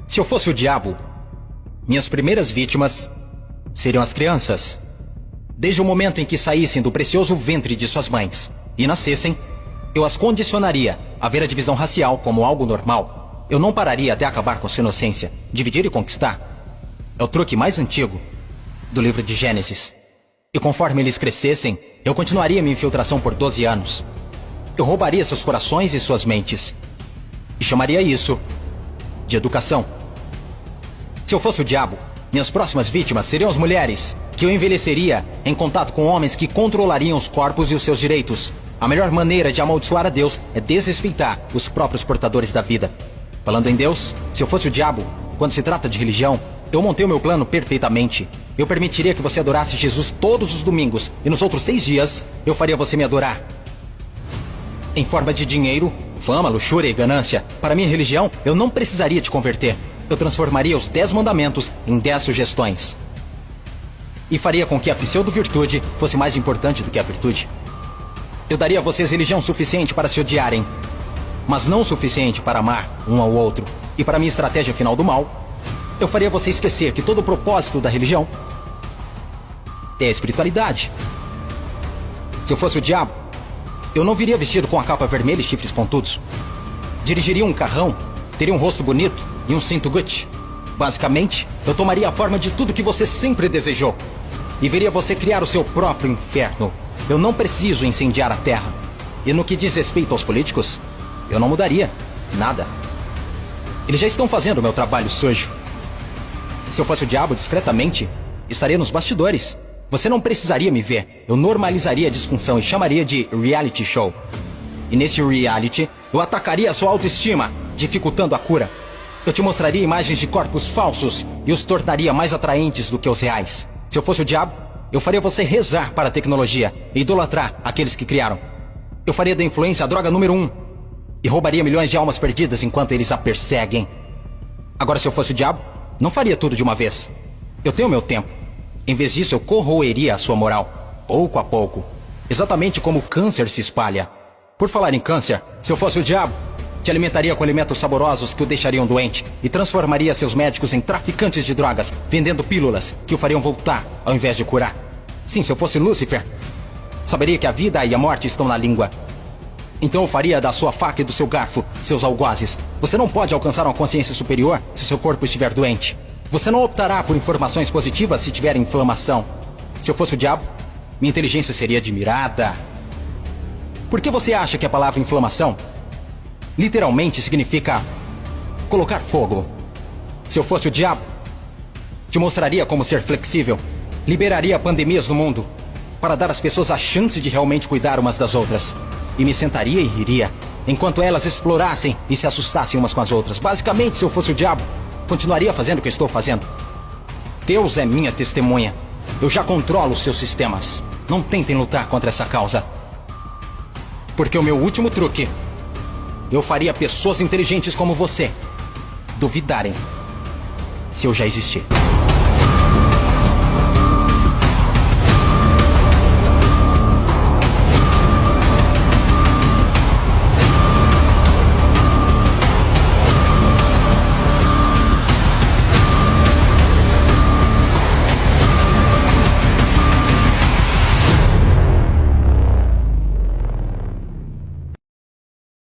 Se eu fosse o diabo, minhas primeiras vítimas seriam as crianças. Desde o momento em que saíssem do precioso ventre de suas mães e nascessem, eu as condicionaria a ver a divisão racial como algo normal. Eu não pararia até acabar com sua inocência. Dividir e conquistar é o truque mais antigo do livro de Gênesis. E conforme eles crescessem, eu continuaria minha infiltração por 12 anos. Eu roubaria seus corações e suas mentes e chamaria isso de educação. Se eu fosse o diabo, minhas próximas vítimas seriam as mulheres, que eu envelheceria em contato com homens que controlariam os corpos e os seus direitos. A melhor maneira de amaldiçoar a Deus é desrespeitar os próprios portadores da vida. Falando em Deus, se eu fosse o diabo, quando se trata de religião, eu montei o meu plano perfeitamente. Eu permitiria que você adorasse Jesus todos os domingos, e nos outros 6 dias, eu faria você me adorar. Em forma de dinheiro, fama, luxúria e ganância. Para minha religião, eu não precisaria te converter. Eu transformaria os 10 mandamentos em 10 sugestões. E faria com que a pseudo-virtude fosse mais importante do que a virtude. Eu daria a vocês religião suficiente para se odiarem, mas não o suficiente para amar um ao outro. E para minha estratégia final do mal, eu faria você esquecer que todo o propósito da religião é a espiritualidade. Se eu fosse o diabo, eu não viria vestido com a capa vermelha e chifres pontudos. Dirigiria um carrão, teria um rosto bonito e um cinto Gucci. Basicamente, eu tomaria a forma de tudo que você sempre desejou e veria você criar o seu próprio inferno. Eu não preciso incendiar a terra. E no que diz respeito aos políticos, eu não mudaria nada. Eles já estão fazendo o meu trabalho sujo. Se eu fosse o diabo, discretamente, estaria nos bastidores. Você não precisaria me ver. Eu normalizaria a disfunção e chamaria de reality show. E nesse reality, eu atacaria a sua autoestima, dificultando a cura. Eu te mostraria imagens de corpos falsos e os tornaria mais atraentes do que os reais. Se eu fosse o diabo, eu faria você rezar para a tecnologia e idolatrar aqueles que criaram. Eu faria da influência a droga número 1 e roubaria milhões de almas perdidas enquanto eles a perseguem. Agora, se eu fosse o diabo, não faria tudo de uma vez. Eu tenho meu tempo. Em vez disso, eu corroeria a sua moral, pouco a pouco. Exatamente como o câncer se espalha. Por falar em câncer, se eu fosse o diabo, te alimentaria com alimentos saborosos que o deixariam doente e transformaria seus médicos em traficantes de drogas, vendendo pílulas que o fariam voltar ao invés de curar. Sim, se eu fosse Lúcifer, saberia que a vida e a morte estão na língua. Então eu faria da sua faca e do seu garfo seus algozes. Você não pode alcançar uma consciência superior se seu corpo estiver doente. Você não optará por informações positivas se tiver inflamação. Se eu fosse o diabo, minha inteligência seria admirada. Por que você acha que a palavra inflamação literalmente significa colocar fogo? Se eu fosse o diabo, te mostraria como ser flexível. Liberaria pandemias no mundo para dar às pessoas a chance de realmente cuidar umas das outras. E me sentaria e riria enquanto elas explorassem e se assustassem umas com as outras. Basicamente, se eu fosse o diabo, continuaria fazendo o que estou fazendo. Deus é minha testemunha. Eu já controlo os seus sistemas. Não tentem lutar contra essa causa. Porque o meu último truque, eu faria pessoas inteligentes como você duvidarem se eu já existir.